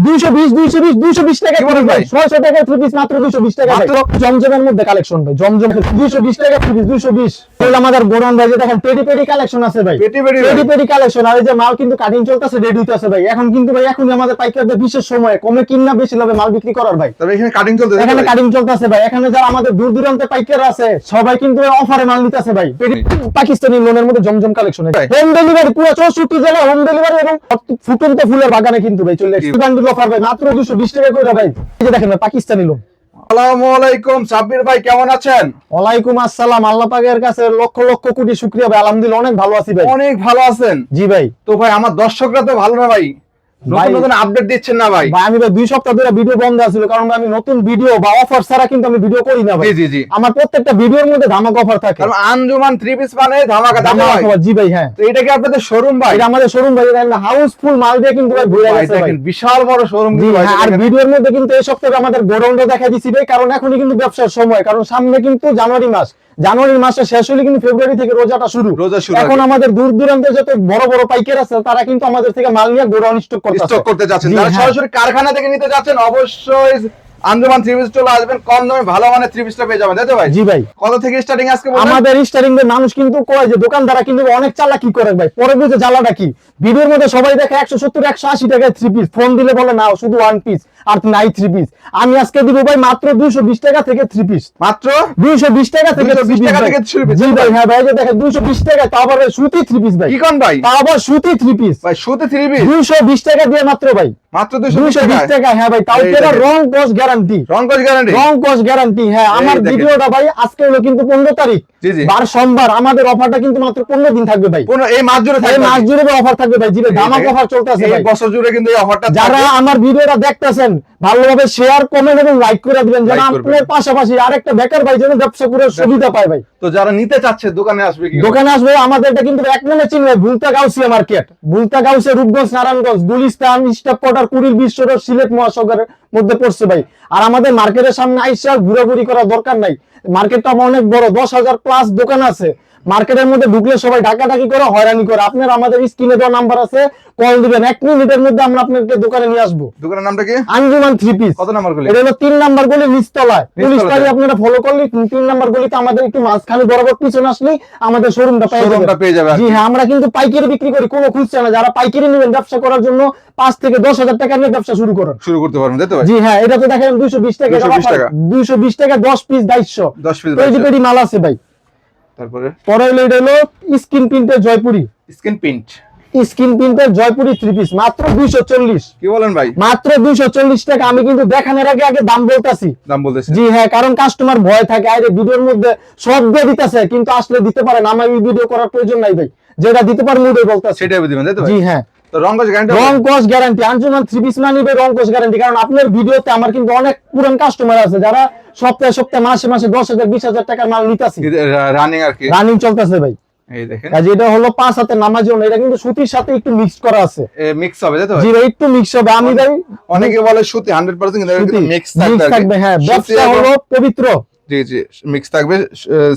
220 220 220 টাকা ভাই 600 টাকা 3 পিস মাত্র 220 টাকা মাত্র জমজমের মধ্যে কালেকশন ভাই জমজম 220 টাকা 3 পিস 220 তাহলে আমাদের গোডাউন ভাই যে দেখেন পেটি পেটি কালেকশন আছে ভাই পেটি পেটি কালেকশন আর এই যে মাল কিন্তু কাটিং চলতেছে রেডি হইতাছে ভাই এখন কিন্তু ভাই এখনই আমাদের পাইকারদের বিশেষ সময় কমে কিনা বেশি লাভে মাল বিক্রি করার ভাই তবে এখানে কাটিং চলতেছে এখানে কাটিং চলতেছে ভাই এখানে যারা আমাদের দূর দূরান্তে পাইকার আছে সবাই কিন্তু অফারে মাল নিতেছে ভাই পাকিস্তানি লোনের মধ্যে জমজম কালেকশন হোম ডেলিভারি পুরো 64 জেলা হোম ডেলিভারি এবং ফুটন্ত ফুলের বাগানে কিন্তু ভাই চলে আসছে বান্ডেল অফার ভাই মাত্র 220 টাকা করে ভাই এই যে দেখেন ভাই পাকিস্তানি লোন। আসসালামু আলাইকুম সাব্বির ভাই কেমন আছেন? ওয়ালাইকুম আসসালাম আল্লাহ পাকের কাছে লক্ষ লক্ষ কোটি শুকরিয়া ভাই আলহামদুলিল্লাহ অনেক ভালো আছি ভাই। অনেক ভালো আছেন? জি ভাই। তো ভাই আমার দর্শকরা তো ভালো না ভাই, নতুন নতুন আপডেট দিচ্ছেন না ভাই। ভাই আমি ভাই 2 সপ্তাহ ধরে ভিডিও বন্ধ আছিল কারণ আমি নতুন ভিডিও বা অফার ছাড়া কিন্তু আমি ভিডিও করি না ভাই। জি জি আমার প্রত্যেকটা ভিডিওর মধ্যে ধামাকা অফার থাকে কারণ আঞ্জুমান 3 পিস মানে ধামাকা ধামাকা অফার। জি ভাই হ্যাঁ। তো এটা কি আপনাদের শোরুম ভাই? এটা আমাদের শোরুম ভাই দেখেন হাউসফুল মাল দিয়ে কিন্তু ভাই ভরে গেছে ভাই বিশাল বড় শোরুম জি ভাই। আর ভিডিওর মধ্যে কিন্তু এই সপ্তাহে আমাদের গোডাউনটা দেখা দিছি ভাই কারণ এখনই কিন্তু ব্যবসার সময় কারণ সামনে কিন্তু জানুয়ারি মাসে শেষ হলে কিন্তু ফেব্রুয়ারি থেকে রোজা শুরু। এখন আমাদের দূর দূরান্তে যত বড় বড় পাইকার আছে তারা কিন্তু আমাদের থেকে মাল নিয়ে গোডাউন স্টক করতে যাচ্ছেন। যারা সরাসরি কারখানা থেকে নিতে যাচ্ছেন অবশ্যই আঞ্জুমান 3 পিস চলে আসবেন, কম দামে ভালো মানের 3 পিসটা পেয়ে যাবেন, তাই তো ভাই? জি ভাই। কত থেকে স্টার্টিং আজকে বলেন? আমাদের স্টার্টিং এর মানুষ কিন্তু কয় যে দোকানদাররা কিন্তু অনেক চালাকি করে ভাই, পরে বুঝে জ্বালাটা কি। ভিডিওর মধ্যে সবাই দেখে 170 180 টাকায় 3 পিস, ফোন দিলে বলে না শুধু 1 পিস আর নাই 3 পিস। আমি আজকে দিব ভাই মাত্র 220 টাকা থেকে 3 পিস, মাত্র 220 টাকা থেকে 3 পিস। জি ভাই হ্যাঁ ভাই যে দেখেন 220 টাকা তাও আবার সুতি 3 পিস ভাই। কি কোন ভাই? তাও আবার সুতি 3 পিস ভাই, সুতি 3 পিস 220 টাকা দিয়ে মাত্র ভাই, মাত্র 220 টাকা হ্যাঁ ভাই। তাও এর রং কস গ্যারান্টি, রং কস গ্যারান্টি হ্যাঁ। আমার ভিডিওটা ভাই আজকে হলো কিন্তু 15 তারিখ বার সোমবার, আমাদের অফারটা কিন্তু মাত্র 15 দিন থাকবে ভাই। এই মাস জুড়ে থাকবে, এই মাস জুড়ে অফার থাকবে ভাই। জি ভাই ধামাকা অফার চলতেছে ভাই, এই বছর জুড়ে কিন্তু এই অফারটা। যারা আমার ভিডিওটা দেখতেছেন ভালোভাবে শেয়ার কমেন্ট এবং লাইক করে দিবেন যেন আপনার পাশাপাশি আরেকটা বেকার ভাই যেন ব্যবসা করে সুবিধা পায় ভাই। তো যারা নিতে চাচ্ছে দোকানে আসবে কি? দোকানে আসবে আমাদের এটা কিন্তু এক নামে চিনবে, Bhulta Gausia market, Bhulta Gausia, Rupganj, Narayanganj, Gulistan, staff quarter, Kuril বিশ্ব রোড, সিলেট মহাসড়কের মধ্যে পড়ছে ভাই। আর আমাদের মার্কেটের সামনে আইসা ঘোরাঘুরি করার দরকার নাই, মার্কেটটা অনেক বড়, 10,000 প্লাস দোকান আছে। মার্কেটের মধ্যে ঢুকলে সবাই ডাকাডাকি করে, হয়রানি করে। আপনার আমাদের স্ক্রিনে দেওয়া নাম্বার আছে, কল দিবেন, 1 মিনিটের মধ্যে আমরা আপনাকে দোকানে নিয়ে আসবো। দোকানের নামটা কি? আঞ্জুমান 3 পিস। কত নাম্বার গলি? এটা হলো 3 নাম্বার গলি নিচতলায়। পুলিশ গাড়ি আপনারা ফলো করলে 3 নাম্বার গলিতে আমাদের একটু মাঝখানে বরাবর পিছনে আসলেই আমাদের শোরুমটা পেয়ে যাবে। জি হ্যাঁ, আমরা কিন্তু পাইকারি বিক্রি করি, কোনো খুচরা না। যারা পাইকারি নেবেন ব্যবসা করার জন্য 5 থেকে 10,000 টাকা নিয়ে ব্যবসা শুরু করতে পারবেন, তাই তো ভাই? জি হ্যাঁ, এটা তো দেখেন 220 টাকা, 220 টাকা 10 পিস 250 পেজি পেজি মাল আছে ভাই। তারপরে হলো এটা হলো স্ক্রিন প্রিন্টের জয়পুরি, স্ক্রিন প্রিন্টের জয়পুরি 3 পিস মাত্র 240। কি বলেন ভাই? মাত্র 240 টাকা। আমি কিন্তু দেখানোর আগে দাম বলতাছি। জি হ্যাঁ, কারণ কাস্টমার ভয় থাকে আরে ভিডিওর মধ্যে সব দিয়ে দিতেছে, কিন্তু আসলে দিতে পারে না। আমার এই ভিডিও করার প্রয়োজন নাই ভাই, যেটা দিতে পারে মুডে বলতাছি সেটাই দিবেন, তাই তো? জি হ্যাঁ। রং কস গ্যারান্টি আঞ্জুমান 3 পিস মানে রং কস গ্যারান্টি। কারণ আপনার ভিডিওতে আমার কিন্তু অনেক পুরান কাস্টমার আছে যারা সপ্তাহে মাসে 10,000 20,000 টাকার মাল নিতেছে, রানিং আর কি, রানিং চলতেছে ভাই। এই দেখেন এটা হলো 5 হাতের নামাজি, এটা কিন্তু সুতির সাথে একটু মিক্স করা আছে, মিক্স হবে, তাই তো? জি ভাই একটু মিক্স হবে। আমি ভাই অনেকে বলে সুতি 100% কিন্তু মিক্স থাকবে হ্যাঁ। ব্যবসা হলো পবিত্র। জি জি মিক্স থাকবে,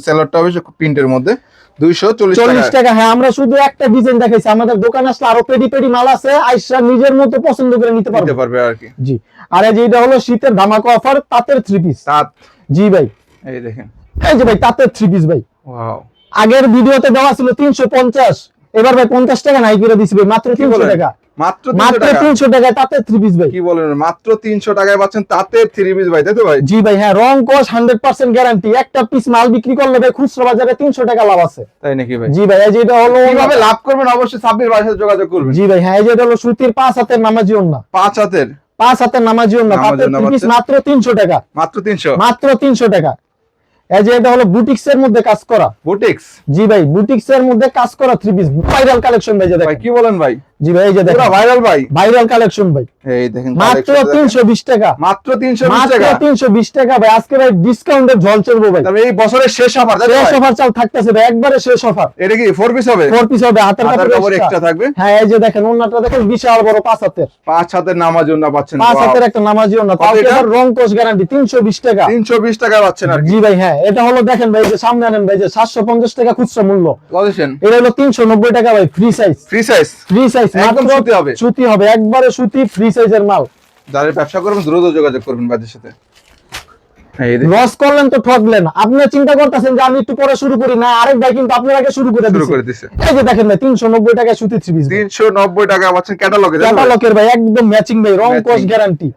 সেলরটা হবে প্রিন্টের মধ্যে 240 টাকা হ্যাঁ। আমরা শুধু একটা ডিজাইন দেখাইছি, আমাদের দোকানে আসলে আরো পেডি পেডি মাল আছে, আইসা নিজের মতো পছন্দ করে নিতে পারবে আর কি। জি। আর এই যে এটা হলো শীতের ধামাকা অফার, তাঁতের 3 পিস। জি ভাই এই দেখেন, এই যে ভাই তাঁতের 3 পিস ভাই। ওয়াও, আগের ভিডিওতে দেওয়া ছিল 350, এবার ভাই 50 টাকা নাই করে দিছি ভাই, মাত্র 300 টাকা। মাত্র 300 টাকায় তাঁতের 3 পিস ভাই। কি বলেন? মাত্র 300 টাকায় পাচ্ছেন তাঁতের 3 পিস ভাই, তাই তো ভাই? জি ভাই হ্যাঁ, রং কস 100% গ্যারান্টি। একটা পিস মাল বিক্রি করলে ভাই খুচরা বাজারে 300 টাকা লাভ আছে, তাই নাকি ভাই? জি ভাই। এই যে এটা হলো কিভাবে লাভ করবেন অবশ্যই সাব্বির ভাইয়ের সাথে যোগাযোগ করবেন। জি ভাই হ্যাঁ, এই যে এটা হলো সুতির 5 হাতের নামাজি ওন্না, 5 হাতের নামাজি ওন্না, তাঁতের 3 পিস মাত্র 300 টাকা, মাত্র 300 টাকা। এই যে এটা হলো বুটিক্স এর মধ্যে কাজ করা, বুটিক্স। জি ভাই বুটিক্স এর মধ্যে কাজ করা 3 পিস ভাইরাল কালেকশন ভাই। যে দেখেন, কি বলেন ভাই? জি ভাই এই যে দেখেন ভাইরাল ভাই, ভাইরাল কালেকশন ভাই। এই দেখেন মাত্র 320 টাকা, মাত্র 320 টাকা ভাই। আজকে ভাই ডিসকাউন্টের ঝল চলবে ভাই, তবে এই বছরের শেষ অফার, শেষ অফার চাল থাকতেছে ভাই, একবারে শেষ অফার। এটা কি 4 পিস হবে? 4 পিস হবে, হাতের কাপড় এক্সট্রা থাকবে। হ্যাঁ এই যে দেখেন ওন্নাটা দেখেন বিশাল বড় 5 হাতের নামাজি ওন্না পাচ্ছেন, 5 হাতের একটা নামাজি ওন্না, তাও এটার রং কোশ গ্যারান্টি। 320 টাকা, 320 টাকা পাচ্ছেন আর কি। জি ভাই হ্যাঁ। এটা হলো দেখেন ভাই যে সামনে আনেন ভাই যে 750 টাকা খুচরা মূল্য, কতছেন? এটা হলো 390 টাকা ভাই, ফ্রি সাইজ প্রাইস একদম সুতি হবে। সুতি হবে, একবারে সুতি, ফ্রি সাইজের মাল। যারা ব্যবসা করবেন দ্রুত যোগাযোগ করবেন ভাইদের সাথে। এই দেখেন লস করলেন তো ঠকলেন। আপনি চিন্তা করতেছেন যে আমি একটু পরে শুরু করি, না, আরেক ভাই কিন্তু আপনার আগে শুরু করে দিছে। এই যে দেখেন ভাই 390 টাকায় সুতি থ্রি পিস, 390 টাকা পাচ্ছেন ক্যাটালগে। ক্যাটালগের ভাই, একদম ম্যাচিং ভাই, রং কস গ্যারান্টি।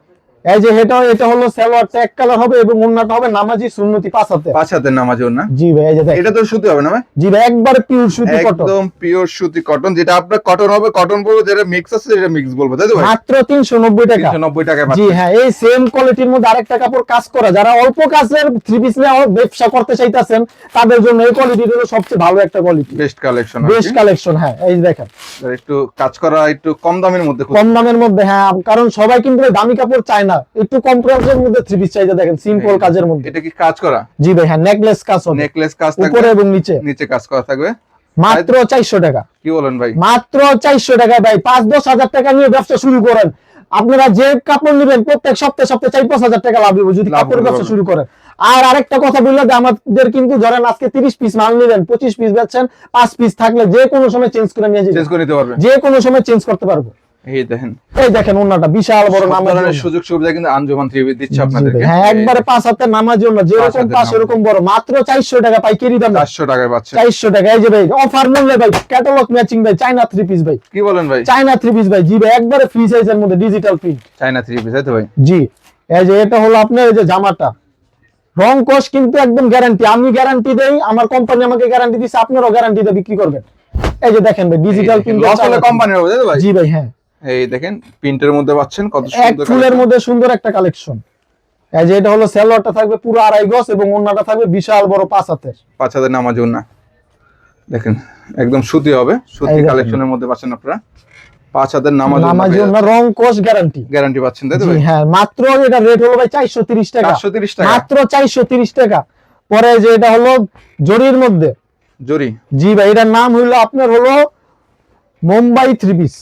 এই যে এটা হলো সালোয়ারটা এক কালার হবে এবং ওন্নাটা হবে নামাজি সুন্নতি 5 হাতের নামাজি ওন্না। জি ভাই, এই যে দেখেন এটা তো সুতি হবে না ভাই? জি ভাই, একবারে পিওর সুতি কটন, একদম পিওর সুতি কটন। যেটা আপনার কটন হবে, কটন বলবো, যেটা মিক্স আছে সেটা মিক্স বলবো, তাই তো ভাই? মাত্র 390 টাকা। 390 টাকায় জি পাচ্ছেন। হ্যাঁ, এই সেম কোয়ালিটির মধ্যে আরেকটা কাপড় কাজ করা, যারা অল্প কাজের থ্রি পিস নিয়ে ব্যবসা করতে চাইতেছেন তাদের জন্য এই কোয়ালিটিটা হলো সবচেয়ে ভালো একটা quality, best collection. Best collection. হ্যাঁ, এই যে দেখেন একটু কাজ করা, একটু কম দামের মধ্যে, কম দামের মধ্যে। হ্যাঁ, কারণ সবাই কিন্তু দামি কাপড় চায় না, একটু কম প্রাইসের মধ্যে থ্রি পিস চাই। দেখেন সিম্পল কাজের মধ্যে। এটা কি কাজ করা? জি ভাই হ্যাঁ, নেকলেস কাজ হবে, নেকলেস কাজ থাকবে উপরে এবং নিচে, নিচে কাজ করা থাকবে। মাত্র 400 টাকা। কি বলেন ভাই? মাত্র 400 টাকায় ভাই 5-10 হাজার টাকা নিয়ে ব্যবসা শুরু করেন। আপনারা যে কাপড় নেবেন প্রত্যেক সপ্তাহে 4-5 হাজার টাকা লাভ হবে যদি কাপড়ের ব্যবসা শুরু করেন। আর আরেকটা কথা বললে যে আমাদের কিন্তু ধরেন আজকে 30 পিস মাল নিলেন, 25 পিস বেচছেন, 5 পিস থাকলে যে কোনো সময় চেঞ্জ করে নিয়ে চেঞ্জ করে নিতে পারবেন, যে কোনো সময় চেঞ্জ করতে পারবো। এই দেখেন, এই দেখেন ওন্নাটা বিশাল বড় নামাজি সুযোগ সুবিধা কিন্তু আঞ্জুমান থ্রি পিস দিচ্ছে আপনাদেরকে। হ্যাঁ, একবারে 5 হাতের নামাজি ওন্না, যেরকম পাশ এরকম বড়, মাত্র 400 টাকা পাইকারি দাম। 400 টাকায় পাচ্ছেন। 400 টাকা। এই যে ভাই অফার মূল্যে ভাই, ক্যাটালগ ম্যাচিং ভাই, চায়না থ্রি পিস ভাই। কি বলেন ভাই? চায়না থ্রি পিস ভাই। জি ভাই, একবারে ফ্রি সাইজের মধ্যে digital print China three piece, তাই তো ভাই? জি। এই যে এটা হলো আপনার এই যে জামাটা, রং কোশ কিন্তু একদম গ্যারান্টি। আমি গ্যারান্টি দেই, আমার কোম্পানি আমাকে গ্যারান্টি দিছে, আপনারাও গ্যারান্টি দিয়ে বিক্রি করবেন। এই যে দেখেন ভাই, ডিজিটাল প্রিন্ট, লস হলে কোম্পানির হবে, তাই তো ভাই? জি ভাই হ্যাঁ। এই দেখেন প্রিন্টের মধ্যে পাচ্ছেন কত এক সুন্দর ফুলের মধ্যে সুন্দর একটা কালেকশন। এই যে এটা হলো সালোয়ারটা থাকবে পুরো 2.5 গজ এবং ওন্নাটা থাকবে বিশাল বড় 5 হাতের। 5 হাতের নামাজি ওন্না। দেখেন একদম সুতি হবে, সুতি কালেকশনের মধ্যে পাচ্ছেন আপনারা 5 হাতের নামাজি ওন্না, রং কোশ গ্যারান্টি, গ্যারান্টি পাচ্ছেন, তাই তো জি ভাই? হ্যাঁ। মাত্র এটা রেট হলো ভাই 430 টাকা। 430 টাকা, মাত্র 430 টাকা। পরে যে এটা হলো জরির মধ্যে, জরি। জি ভাই, এটার নাম হইলো আপনার হলো Mumbai three piece.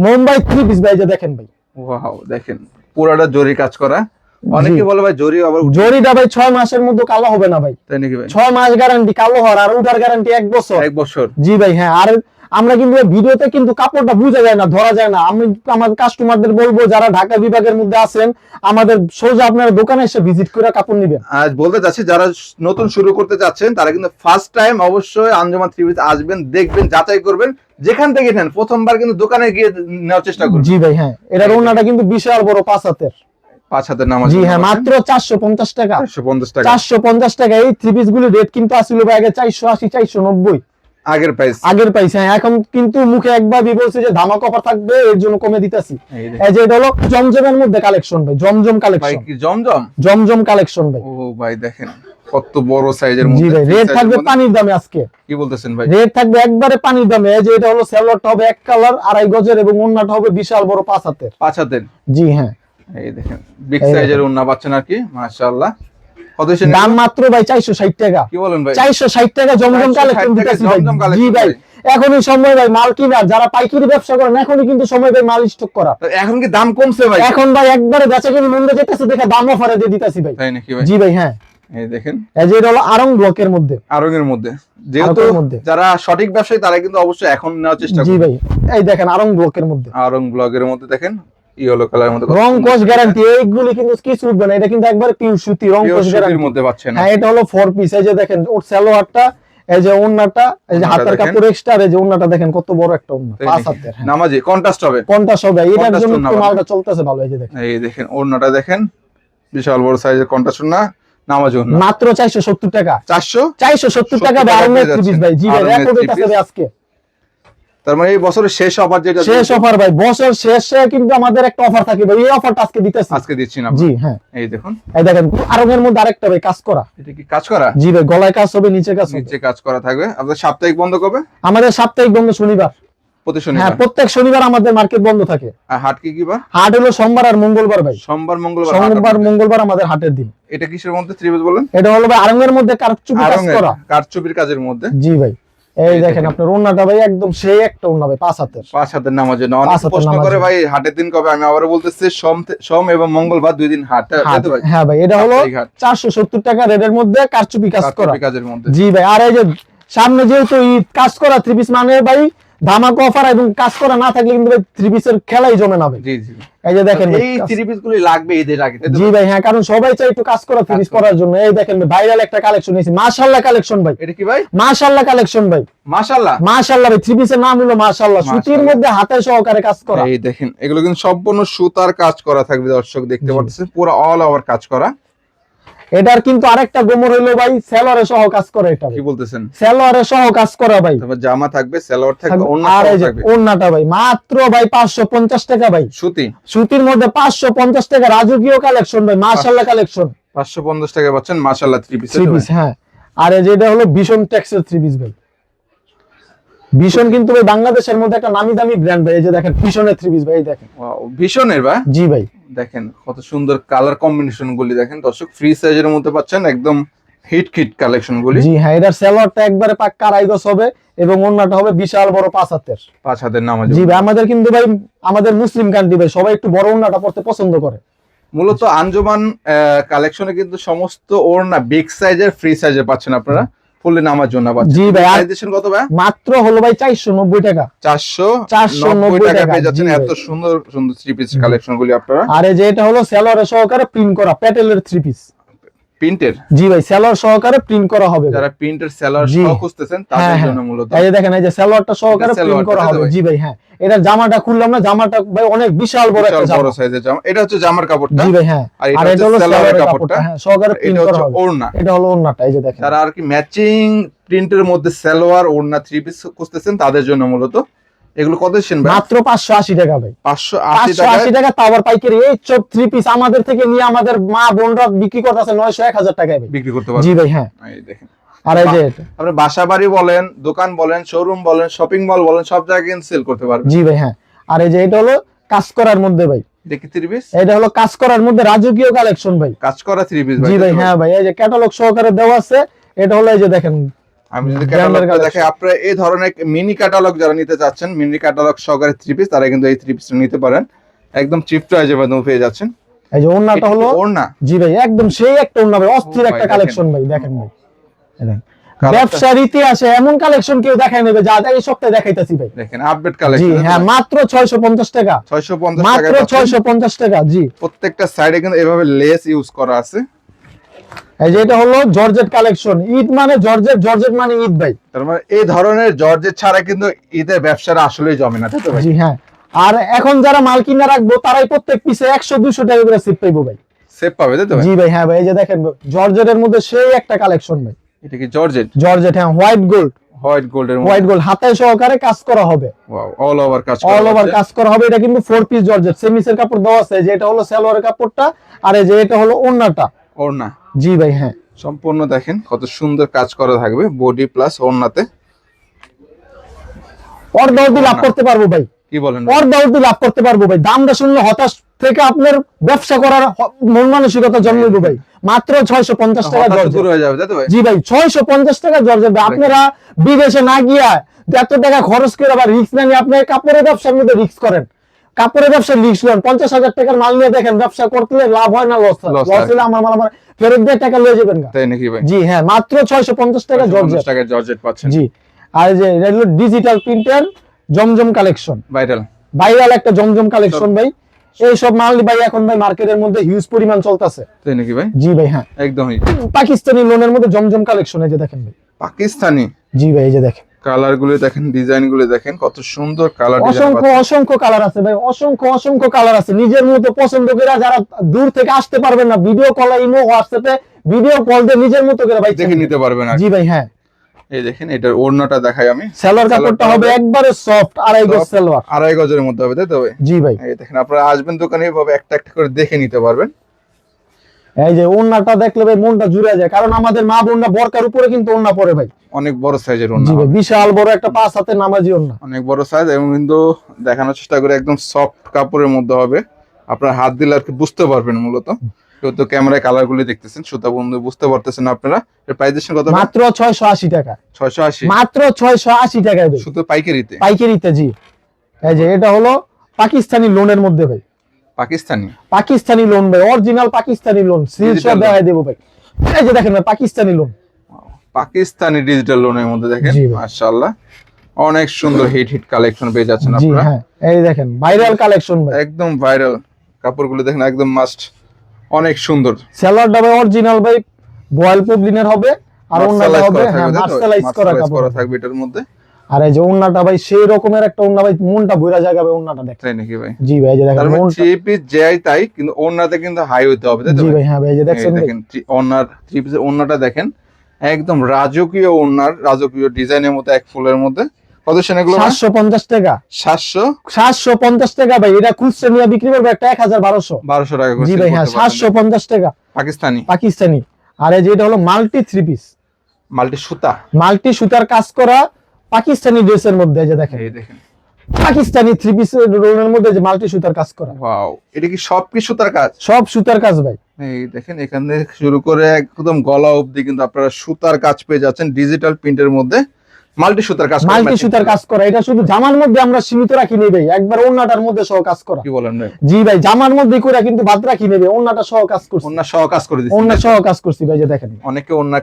Mumbai three piece ভাই, যে দেখেন ভাই, ওয়াও, দেখেন পুরাটা জরি কাজ করা। অনেকে বলে ভাই জরি, আবার জরিটা ভাই 6 মাসের মধ্যে কালো হবে না ভাই। তাই নাকি ভাই? 6 মাস গ্যারান্টি কালো হওয়ার, আর উঠার গ্যারান্টি 1 বছর। 1 বছর। জি ভাই হ্যাঁ। আর আমরা কিন্তু ভিডিওতে কিন্তু কাপড়টা বোঝা যায় না, ধরা যায় না। আমি আমাদের কাস্টমারদের বলবো যারা ঢাকা বিভাগের মধ্যে আছেন, আমাদের সোজা আপনার দোকানে এসে ভিজিট করে কাপড় নেবেন। আজ বলতে চাচ্ছি যারা নতুন শুরু করতে চাচ্ছেন তারা কিন্তু ফার্স্ট টাইম অবশ্যই আঞ্জুমান থ্রি পিস আসবেন, দেখবেন, যাচাই করবেন, যেখান থেকে নেন প্রথমবার কিন্তু দোকানে গিয়ে নেওয়ার চেষ্টা করবেন। জি ভাই হ্যাঁ। এটার ওন্নাটা কিন্তু বিশাল বড় 5 হাতের। 5 হাতের নামাজি। জি হ্যাঁ, মাত্র 450 টাকা। 450 টাকা। 450 টাকা। এই থ্রি পিস গুলি রেট কিন্তু আসলে ভাই আগে 480, 490 আগের প্রাইস। হ্যাঁ, এখন কিন্তু মুখে একবারই বলছে যে ধামাক অফার থাকবে, এর জন্য কমে দিতেছি। এই যে এটা হলো জমজমের মধ্যে কালেকশন ভাই, জমজম কালেকশন। ভাই কি জমজম কালেকশন ভাই। ও ভাই দেখেন কত বড় সাইজের মধ্যে। জি ভাই, রেট থাকবে পানির দামে আজকে। কি বলতেছেন ভাই? রেট থাকবে একবারে পানির দামে। এই যে এটা হলো সালোয়ারটা হবে এক কালার 2.5 গজের এবং ওন্নাটা হবে বিশাল বড় 5 হাতের। 5 হাতের। জি হ্যাঁ। এই দেখেন বিগ সাইজের ওন্না পাচ্ছেন আর কি, মাশাআল্লাহ। কত দাম মাত্র ভাই 460 টাকা। কি বলেন ভাই? 460 টাকা জমজম কালেকশন দিতেছি ভাই। জি ভাই, এখনই সময় ভাই মাল কিনার, যারা পাইকারি ব্যবসা করেন এখনই কিন্তু সময় ভাই মাল স্টক করা। এখন কি দাম কমছে ভাই? এখন ভাই একবারে বেচাকেনি মন্দে যেতেছে, দেখে দাম অফারে দিয়ে দিতেছি ভাই। তাই নাকি ভাই? জি ভাই হ্যাঁ। এই দেখেন, এই যে এটা হলো আরং ব্লকের মধ্যে, আরঙের মধ্যে। যেহেতু যারা সঠিক ব্যবসায়ী তারা কিন্তু অবশ্যই এখন নেওয়ার চেষ্টা করবে। জি ভাই, এই দেখেন আরং ব্লকের মধ্যে, আরং ব্লকের মধ্যে দেখেন ইয়েলো কালারের মধ্যে রং কোশ গ্যারান্টি। এইগুলি কিন্তু কিছু উঠবে না, এটা কিন্তু একবারে পিওর সুতি, রং কোশ গ্যারান্টির মধ্যে পাচ্ছেন। হ্যাঁ, এটা হলো 4 পিস। এই যে দেখেন ওর সালোয়ারটা, এই যে ওন্নাটা, এই যে হাতের কাপড় এক্সট্রা, এই যে ওন্নাটা দেখেন কত বড় একটা ওন্না, 5 হাতের। নামাজি কন্ট্রাস্ট হবে, এটার জন্য তো মালটা চলতেছে ভালো। এই যে দেখেন, এই দেখেন ওন্নাটা দেখেন বিশাল বড় সাইজের কন্ট্রাস্ট ওন্না, নামাজি ওন্না। মাত্র 470 টাকা। 470 টাকা আরঙের থ্রি পিস ভাই। জি ভাই, রেকর্ড হইতাছে আজকে। তার মানে এই বছরের শেষ অফার, যেটা শেষ অফার ভাই, বছর শেষে কিন্তু আমাদের একটা অফার থাকে ভাই, এই অফারটা আজকে দিতেছি, আজকে দিচ্ছি না। জি হ্যাঁ। এই দেখুন, এই দেখেন আরঙের মধ্যে আরেকটা ভাই কাজ করা। এটা কি কাজ করা? জি ভাই, গলায় কাজ হবে, নিচে কাজ হবে। নিচে কাজ করা থাকবে। আপনাদের সাপ্তাহিক বন্ধ কবে? আমাদের সাপ্তাহিক বন্ধ শনিবার। প্রতি শনিবার? হ্যাঁ, প্রত্যেক শনিবার আমাদের মার্কেট বন্ধ থাকে। আর হাট কি বার? হাট হলো সোমবার আর মঙ্গলবার ভাই। সোমবার মঙ্গলবার আমাদের হাটের দিন। এটা কিসের মধ্যে থ্রি পিস বলেন? এটা হলো ভাই আরঙের মধ্যে কারচুপি কাজ করা, কারচুপির কাজের মধ্যে। জি ভাই। এই দেখেন আপনার ওন্নাটা ভাই একদম সেই একটা ওন্না ভাই, 5 হাতের। 5 হাতের নামাজে না। অনেক প্রশ্ন করে ভাই হাটের দিন কবে, আমি আবারও বলতেছি সোম এবং মঙ্গলবার 2 দিন হাট। হ্যাঁ ভাই, এটা হলো 470 টাকা রেটের মধ্যে কারচুপি কাজ করা, কাজের মধ্যে। জি ভাই। আর এই যে সামনে যেহেতু ঈদ, কাজ করা থ্রি পিস মানে ভাই ধামাকা অফার এবং কাজ করা না থাকলে কিন্তু ভাই থ্রি পিসের খেলাই জমে না ভাই। জি জি, এই যে দেখেন ভাই, এই থ্রি পিস গুলি লাগবে ঈদের আগে, তাই তো? জি ভাই হ্যাঁ, কারণ সবাই চাই একটু কাজ করা থ্রি পিস পরার জন্য। এই দেখেন ভাইরাল একটা কালেকশন নিয়েছি, মাশাআল্লাহ কালেকশন ভাই, এটা কি ভাই? মাশাআল্লাহ কালেকশন ভাই, মাশাআল্লাহ মাশাআল্লাহ ভাই। থ্রি পিসের নাম হলো মাশাআল্লাহ, সুতির মধ্যে হাতের সহকারে কাজ করা। এই দেখেন এগুলো কিন্তু সম্পূর্ণ সুতার কাজ করা থাকবে, দর্শক দেখতে পাচ্ছেন পুরো অল ওভার কাজ করা। এটার কিন্তু আরেকটা গোমর হইলো ভাই, সেলরে সহ কাজ করে। এটা কি বলতেছেন? সেলরে সহ কাজ করা ভাই। তারপর জামা থাকবে, সালোয়ার থাকবে, আর ওড়নাটাও এই যে থাকবে। ওড়নাটা ভাই মাত্র ভাই 550 টাকা ভাই, সুতি, সুতির মধ্যে 550 টাকা, রাজকীয় কালেকশন ভাই, মাশাআল্লাহ কালেকশন। 550 টাকা পাচ্ছেন মাশাআল্লাহ থ্রি পিস। থ্রি পিস হ্যাঁ। আর এই যে এটা হলো ভীষণ টেক্সের থ্রি পিস ভাই। ভীষণ কিন্তু ভাই বাংলাদেশের মধ্যে একটা নামি দামি ব্র্যান্ড ভাই। এই যে দেখেন ভীষণের থ্রি পিস ভাই, এই দেখেন ওয়াও, ভীষণের ভাই। জি ভাই, দেখেন কত সুন্দর কালার কম্বিনেশন গুলি দেখেন দর্শক, ফ্রি সাইজের মধ্যে পাচ্ছেন, একদম হিট কালেকশন গুলি। জি হ্যাঁ। এটার সেলরটা একবারে পাক্কা আড়াই গজ হবে এবং ওড়নাটা হবে বিশাল বড় 5 হাতের। 5 হাতের নামাজ। জি ভাই, আমাদের কিন্তু ভাই আমাদের মুসলিম কান্ট্রি ভাই, সবাই একটু বড় ওড়নাটা পড়তে পছন্দ করে। মূলত আঞ্জুমান কালেকশনে কিন্তু সমস্ত ওড়না বিগ সাইজের, ফ্রি সাইজের পাচ্ছেন আপনারা, ফুললি নামার জন্য পাচ্ছেন। জি ভাই, প্রাইস দিচ্ছেন কত ভাই? মাত্র হলো ভাই 490 টাকা। 490 টাকা টাকা পেয়ে যাচ্ছেন জি এত ভাই। সুন্দর সুন্দর থ্রি পিস কালেকশন গুলি আপনারা। আর এই যে এটা হলো সেলরে সহকারে প্রিন্ট করা প্যাটেলের থ্রি পিস। প্রিন্টের? জি ভাই, সেলর সহকারে প্রিন্ট করা হবে। যারা প্রিন্টের সেলার জি। সহ খুঁজতেছেন তাদের জন্য মূলত। এই যে দেখেন, এই যে সেলরটা সহকারে এটা প্রিন্ট করা সালোয়ারটা হবে। তাই তো জি ভাই হ্যাঁ। এটার জামাটা খুললাম না, জামাটা ভাই অনেক বিশাল বড় একটা বিশাল জামা। বড় সাইজের জামা। এটা হচ্ছে জামার কাপড়টা। জি ভাই হ্যাঁ। আর আর এটা এটা হচ্ছে হলো সালোয়ারের সেলরের কাপড়টা। কাপড়টা, হ্যাঁ সহকারে প্রিন্ট এটা করা হচ্ছে হবে। ওড়না। এটা হলো ওড়নাটা, এই যে দেখেন। যারা আর কি ম্যাচিং প্রিন্টের মধ্যে সালোয়ার ওড়না থ্রি পিস খুঁজতেছেন তাদের জন্য মূলত। এগুলো কত দিচ্ছেন ভাই? মাত্র 580 টাকা ভাই। 580 580 টাকা, তাও আবার পাইকারি। এই সব থ্রি পিস আমাদের থেকে নিয়ে আমাদের মা বোনরা বিক্রি করতেছে 900 1000 টাকায় ভাই। বিক্রি করতে পারবেন। জি ভাই হ্যাঁ। এই দেখেন, আর এই যে এটা। আপনি বাসা বাড়ি বলেন, দোকান বলেন, শোরুম বলেন, শপিং মল বলেন, সব জায়গায় কিন্তু সেল করতে পারবেন। জি ভাই হ্যাঁ। আর এই যে এটা হলো কাজ করার মধ্যে ভাই, দেখি থ্রি পিস। এটা হলো কাজ করার মধ্যে রাজকীয় কালেকশন ভাই। কাজ করা থ্রি পিস ভাই। জি ভাই হ্যাঁ ভাই, এই যে ক্যাটালগ সহকারে দেওয়া আছে। এটা হলো এই যে দেখেন, আমি যদি brand এর ক্যাটালগটা দেখে, আপনারা এই ধরনের মিনি ক্যাটালগ যারা নিতে চাচ্ছেন, মিনি ক্যাটালগ সহকারে থ্রি পিস, তারা কিন্তু এই থ্রি পিস নিতে পারেন। একদম চিপ প্রাইজে বাদে পেয়ে যাচ্ছেন। এই যে ওড়নাটা হলো ওড়না। জি ভাই একদম সেই একটা ওড়না ভাই, অস্থির ভাই, একটা দেখেন। কালেকশন ভাই। দেখেন ভাই, এই দেখেন। কালারটা- ব্যবসার ইতিহাসে এমন কালেকশন কেউ দেখায় নেবে যা এই সপ্তাহে দেখাইতাছি ভাই। দেখেন আপডেট জি কালেকশন। হ্যাঁ, মাত্র 650 টাকা, 650 টাকা মাত্র 650 টাকা। জি, প্রত্যেকটা সাইডে কিন্তু এভাবে লেস ইউজ করা আছে। এই যে এটা হলো জর্জেট কালেকশন। ঈদ মানে জর্জেট, জর্জেট মানে ঈদ ভাই। তার মানে এই ধরনের জর্জেট ছাড়া কিন্তু ঈদের ব্যবসাটা আসলেই জমে না, তাই তো ভাই? জি হ্যাঁ। আর এখন যারা মাল কিনা রাখবো তারাই প্রত্যেক পিসে 100-200 টাকা করে সিপ পাইবো ভাই। সেভ পাবে, তাই তো ভাই? জি ভাই হ্যাঁ ভাই, এই যে দেখেন জর্জেটের মধ্যে সেই একটা কালেকশন ভাই। এটা কি জর্জেট? জর্জেট হ্যাঁ, হোয়াইট গোল্ড, হোয়াইট গোল্ডের মধ্যে। হোয়াইট গোল্ড হাতে সহকারে কাজ করা হবে। ওয়াও, অল ওভার কাজ করা অল ওভার হচ্ছে। কাজ করা হবে। এটা কিন্তু 4 পিস জর্জেট, সেমিসের কাপড় দেওয়া আছে। যে এটা হলো সালোয়ারের কাপড়টা, আর এই যে এটা হলো ওড়নাটা। ওড়না জি ভাই হ্যাঁ। সম্পূর্ণ দেখেন কত সুন্দর কাজ করা থাকবে বডি প্লাস ওড়নাতে। অর্ধ লাভ করতে পারবো ভাই, কি বলেন? অর্ধ লাভ করতে পারবো ভাই। দামটা শুনলে হতাশ থেকে আপনার ব্যবসা করার মন মানসিকতা জন্মাইবো ভাই। মাত্র 650 টাকা হঠাৎ জর্জেট। দূর হয়ে যাবে, তাই তো ভাই? জি ভাই 650 টাকা জর্জেট ভাই। আপনারা বিদেশে না গিয়া এত টাকা খরচ করে আবার রিস্ক না নিয়ে আপনি কাপড়ের ব্যবসার মধ্যে রিস্ক করেন। কাপড়ের ব্যবসা রিস্ক নেন। 50,000 টাকার মাল নিয়ে দেখেন ব্যবসা করতে লাভ হয় না লস হয়। Loss লস হয়। হলে আমার মাল আমার ফেরত দিয়ে টাকা লয়ে যাবেন গা। তাই নাকি ভাই? জি হ্যাঁ, মাত্র 650 টাকা 50 জর্জেট। টাকায় জর্জেট পাচ্ছেন। জি। আর এই যে এটা হলো ডিজিটাল প্রিন্টার জমজম কালেকশন, ভাইরাল। ভাইরাল একটা জমজম কালেকশন ভাই। এই সব মাল ভাই এখন ভাই মার্কেটের মধ্যে হিউজ পরিমাণ চলতেছে। তাই নাকি ভাই? জি ভাই হ্যাঁ। একদমই। পাকিস্তানি লোনের মধ্যে জমজম কালেকশন, এই যে দেখেন ভাই। পাকিস্তানি জি ভাই, এই যে দেখেন কালার গুলো দেখেন, ডিজাইন গুলো দেখেন, কত সুন্দর কালার ডিজাইন অসংখ্য অসংখ্য কালার আছে ভাই, অসংখ্য কালার আছে। নিজের মতো পছন্দ করে, যারা দূর থেকে আসতে পারবেন না, ভিডিও কল, ইমো, হোয়াটসঅ্যাপে ভিডিও কল দিয়ে নিজের মতো করে ভাই দেখে নিতে পারবেন। আর জি ভাই হ্যাঁ। এই দেখেন এটার ওড়নাটা দেখাই আমি। সালোয়ার কাপড়টা হবে একবারে সফট, আড়াই গজ সালোয়ার, 2.5 গজের মধ্যে হবে, তাই তো ভাই? জি ভাই। এই দেখেন আপনারা আসবেন দোকানে, এভাবে একটা একটা করে দেখে নিতে পারবেন। এই যে ওড়নাটা দেখলে ভাই মনটা জুড়ে যায়, কারণ আমাদের মা বোনরা বরকার উপরে কিন্তু ওড়না পরে ভাই। অনেক বড় সাইজের ওড়না জি ভাই, হবে। বিশাল বড় একটা 5 হাতের নামাজি ওড়না। অনেক বড় সাইজ, এবং কিন্তু দেখানোর চেষ্টা করে একদম সফট কাপড়ের মধ্যে হবে। আপনার হাত দিলে আর কি বুঝতে পারবেন মূলত। কেউ তো ক্যামেরায় কালার গুলি দেখতেছেন, শ্রোতা বন্ধু বুঝতে পারতেছেন আপনারা। এর প্রাইস কত? মাত্র 680 টাকা, 680। মাত্র 680 টাকায় ভাই, শুধু পাইকারিতে? পাইকারিতে জি। এই যে এটা হলো পাকিস্তানি লোনের মধ্যে ভাই, পাকিস্তানি? পাকিস্তানি লোন ভাই, অরিজিনাল পাকিস্তানি লোন, স্ক্রিনশট দেখাই দেব ভাই। এই যে দেখেন ভাই পাকিস্তানি লোন, পাকিস্তানি ডিজিটাল লোনের মধ্যে দেখেন, জি ভাই। মাশাআল্লাহ অনেক সুন্দর হিট কালেকশন পেয়ে যাচ্ছেন জি আপনারা। হ্যাঁ, এই দেখেন ভাইরাল কালেকশন ভাই, একদম ভাইরাল কাপড়গুলো দেখেন, একদম মাস্ট, অনেক সুন্দর। সেলারটা ভাই অরিজিনাল ভাই বয়েল পবলিনের হবে, আর ওন্নাটা মার্শালাইজ হবে করা হ্যাঁ থাকবে, তাই তো? মার্শালাইজ করা মার্শালাইজ কাপড় করা হবে। থাকবে এটার মধ্যে। আর এই যে ওন্নাটা ভাই সেই রকমের একটা ওন্না ভাই, মনটা ভরে যায় ভাই ওন্নাটা দেখেন। তাই নাকি ভাই? জি ভাই, এই যে তার দেখেন মানে মনটা, থ্রি পিস যাই তাই, কিন্তু ওন্নাতে কিন্তু হাই হইতে হবে, তাই তো জি ভাই? ভাই হ্যাঁ ভাই, এই যে এই দেখছেন ভাই, দেখেন ওন্নার, থ্রি পিসের ওন্নাটা দেখেন, একদম রাজকীয় ওন্নার, রাজকীয় ডিজাইনের মধ্যে, এক ফুলের মধ্যে। কত সেন এগুলো? 750 টাকা, 750 টাকা ভাই। এটা খুচরা নিয়ে বিক্রি করবে একটা 1200 1200 টাকা করে জি sell ভাই হ্যাঁ, করতে পারবেন। 750 টাকা পাকিস্তানি পাকিস্তানি। আর এই যে এটা হলো মাল্টি থ্রি পিস, মাল্টি সুতা। মাল্টি সুতার কাজ করা পাকিস্তানি ড্রেসের মধ্যে, এই যে দেখেন এই দেখেন, পাকিস্তানি থ্রি পিসের রোলের মধ্যে যে মাল্টি সুতার কাজ করা, ওয়াও, এটা কি সব কি সুতার কাজ? সব সুতার কাজ ভাই। এই দেখেন, এখান থেকে শুরু করে একদম গলা অবধি কিন্তু আপনারা সুতার কাজ পেয়ে যাচ্ছেন, ডিজিটাল প্রিন্টের মধ্যে মাল্টি সুতার কাজ করা, মাল্টি matching সুতার করা। কাজ করা, এটা শুধু জামার মধ্যে আমরা সীমিত রাখি নেই ভাই, একবার ওন্নাটার মধ্যে সহ কাজ করা। কি বলেন ভাই? জি ভাই, জামার মধ্যে করে কিন্তু বাদ রাখি নেবে, ওন্নাটা সহ কাজ করছি, ওন্না সহ কাজ করে দিচ্ছেন, ওন্না তাই তো? সহ কাজ করছি ভাই, যে দেখেন। অনেকে ওন্না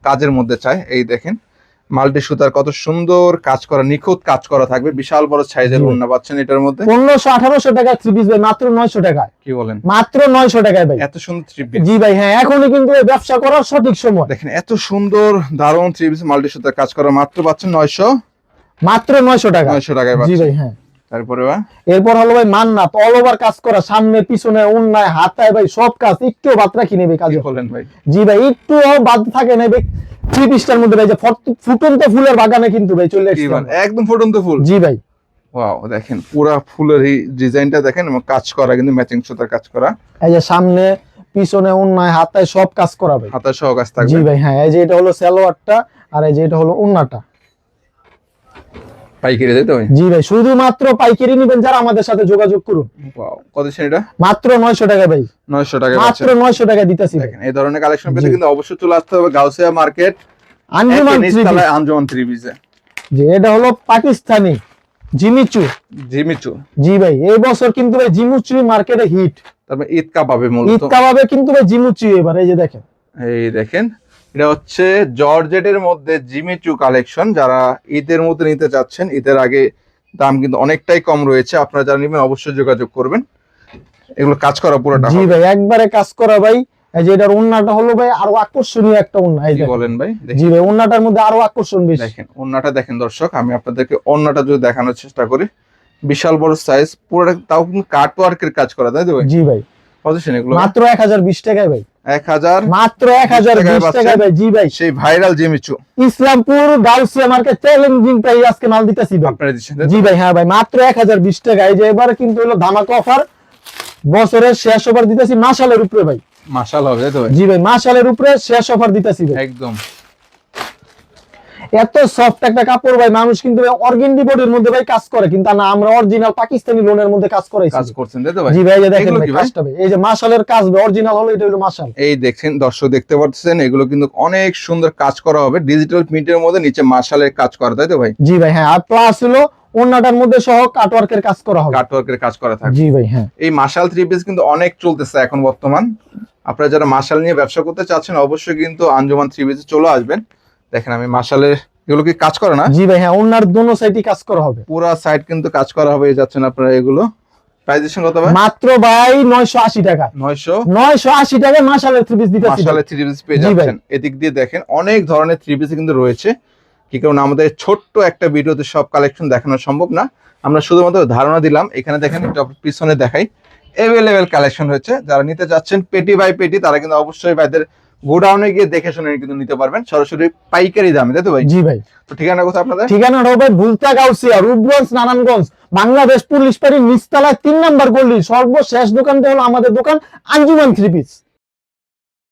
কাজের মধ্যে চায়। এই দেখেন মাল্টি সুতার কত সুন্দর কাজ করা, নিখুঁত কাজ করা থাকবে, বিশাল বড় সাইজের জি। ওন্না পাচ্ছেন এটার মধ্যে। 1500-1800 টাকা থ্রি পিস ভাই, মাত্র 900 টাকায়, কি বলেন? মাত্র 900 টাকায় ভাই। এত সুন্দর থ্রি পিস জি ভাই হ্যাঁ, এখনই কিন্তু এই ব্যবসা করার সঠিক সময়। দেখেন, এত সুন্দর দারুণ থ্রি পিস মাল্টি সুতার কাজ করা, মাত্র পাচ্ছেন 900 মাত্র 900 টাকা, 900 টাকায় জি পাচ্ছেন। ভাই হ্যাঁ। তারপরে বা এরপর হলো ভাই মান্নাত, অল ওভার কাজ করা, সামনে পিছনে ওন্নায় হাতায় ভাই সব কাজ, একটু বাদ রাখি নেবে কি কাজে। বলেন ভাই? জি ভাই, একটু বাদ থাকে না ভাই। থ্রি পিসটার মধ্যে ভাই যে ফুটন্ত ফুলের বাগানে কিন্তু ভাই চলে কি এসেছে বলেন, একদম ফুটন্ত ফুল। জি ভাই। ওয়াও, দেখেন পুরা ফুলের এই ডিজাইনটা দেখেন, এবং কাজ করা কিন্তু ম্যাচিং সুতার কাজ করা, এই যে সামনে পিছনে ওন্নায় হাতায় সব কাজ করা ভাই। হাতা সহ কাজ জি থাকবে। ভাই হ্যাঁ, এই যে এটা হলো সালোয়ারটা, আর এই যে এটা হলো ওন্নাটা। পাইকারি, তাই তো ভাই? জি ভাই, শুধুমাত্র পাইকারি নেবেন যারা আমাদের সাথে যোগাযোগ করুন। ওয়াও, কত ছিল এটা? মাত্র 900 টাকা ভাই, 900 টাকা মাত্র পাচ্ছেন। 900 টাকা দিতেছি ভাই। দেখেন, এই ধরনের কালেকশন পেতে জি। কিন্তু অবশ্যই চলে আসতে হবে Gausia market, Anjuman three piece. Anjuman three পিসে। জি, এটা হলো পাকিস্তানি জিমিচু। জিমিচু, জি ভাই, এই বছর কিন্তু ভাই জিমিচু মার্কেটে হিট, তারপর ঈদ কাবাবে ঈদ মূলত। কাবাবে কিন্তু ভাই জিমিচু এবার, এই যে দেখেন। এই দেখেন, এটা হচ্ছে জর্জেটের মধ্যে জিমিচু কালেকশন। যারা ঈদের মধ্যে নিতে চাচ্ছেন, ঈদের আগে দাম কিন্তু অনেকটাই কম রয়েছে, আপনারা যারা নেবেন অবশ্যই যোগাযোগ করবেন। এগুলো কাজ করা পুরোটা জি হবে। ভাই, একবারে কাজ করা ভাই। এই যে এটার ওন্নাটা হলো ভাই আরো আকর্ষণীয় একটা ওন্না, এই কি দেখেন। বলেন ভাই? জি ভাই, ওন্নাটার মধ্যে আরো আকর্ষণ বেশি। দেখেন ওন্নাটা দেখেন দর্শক, আমি আপনাদেরকে ওন্নাটা যদি দেখানোর চেষ্টা করি, বিশাল বড় সাইজ, পুরোটা তাও কিন্তু কাট ওয়ার্কের কাজ করা, তাই তো ভাই? জি ভাই, পজিশন এগুলো মাত্র 1020 টাকায় ভাই, 1000, মাত্র 1020 টাকায় ভাই। জি ভাই, সেই viral Jimmy Choo Islampur Gausia market challenging price আজকে মাল দিতেছি ভাই। আপনারা দিচ্ছেন, তাই তো? জি ভাই হ্যাঁ ভাই, মাত্র 1020 টাকা। এই যে এবারে কিন্তু হলো ধামাকা অফার, বছরের শেষ অফার দিতেছি মাশালের উপরে ভাই। মাশাল হবে, তাই তো ভাই? জি ভাই, মাশালের উপরে শেষ অফার দিতেছি ভাই। একদম এত সফট একটা কাপড় ভাই, মানুষ কিন্তু অর্গেন্ডি বডির মধ্যে ভাই কাজ করে, কিন্তু না, আমরা অরিজিনাল পাকিস্তানি লোনের মধ্যে কাজ করাইছি। কাজ করছেন, তাই তো ভাই? জি ভাই, এই যে দেখেন এগুলো ভাই কি ভাই? কাজটা ভাই, এই যে মাশালের কাজ ভাই, অরিজিনাল হলো এটা হলো মাশাল। এই দেখেন দর্শক, দেখতে পাচ্ছেন এগুলো কিন্তু অনেক সুন্দর কাজ করা হবে, ডিজিটাল প্রিন্টের মধ্যে নিচে মাশালের কাজ করা, তাই তো ভাই? জি ভাই হ্যাঁ, আর প্লাস হলো ওন্নাটার মধ্যে সহ কাটওয়ার্কের কাজ করা হবে। কাটওয়ার্কের কাজ করা থাকবে। জি ভাই হ্যাঁ। এই মাশাল থ্রি পিস কিন্তু অনেক চলতেছে এখন বর্তমান। আপনারা যারা মাশাল নিয়ে ব্যবসা করতে চাচ্ছেন, অবশ্যই কিন্তু আঞ্জুমান থ্রি পিসে চলে আসবেন। দেখেন আমি মাশালের, এগুলো কি কাজ করে না? জি ভাই হ্যাঁ, ওন্নার দোনো সাইডই কাজ করা হবে। পুরা সাইড কিন্তু কাজ করা হবে। এই যাচ্ছেন আপনারা, এগুলো প্রাইস দিচ্ছেন কত ভাই? মাত্র ভাই 980 টাকা, 980 টাকায় মাশালের থ্রি পিস দিতেছি ভাই। মাশালের থ্রি পিস পেয়ে জি ভাই। যাচ্ছেন। এদিক দিয়ে দেখেন অনেক ধরনের থ্রি পিস কিন্তু রয়েছে, কি কারণ আমাদের ছোট্ট একটা ভিডিওতে সব কালেকশন দেখানো সম্ভব না, আমরা শুধুমাত্র ধারণা দিলাম। এখানে দেখেন, একটু পিছনে দেখাই, এভেলেবেল কালেকশন হচ্ছে। যারা নিতে চাচ্ছেন পেটি বাই পেটি, তারা কিন্তু অবশ্যই ভাইদের গোডাউনে গিয়ে দেখে শুনে কিন্তু নিতে পারবেন সরাসরি পাইকারি দামে, তাই তো ভাই? জি ভাই, তো ঠিকানা কোথায় আপনাদের? ঠিকানা হবে ভুলতা গাউসিয়া, রূপগঞ্জ, নারায়ণগঞ্জ, বাংলাদেশ পুলিশ ফাঁড়ির নিচতলায় 3 নাম্বার গলি। সর্বশেষ দোকানটা হলো আমাদের দোকান আঞ্জুমান থ্রি পিস।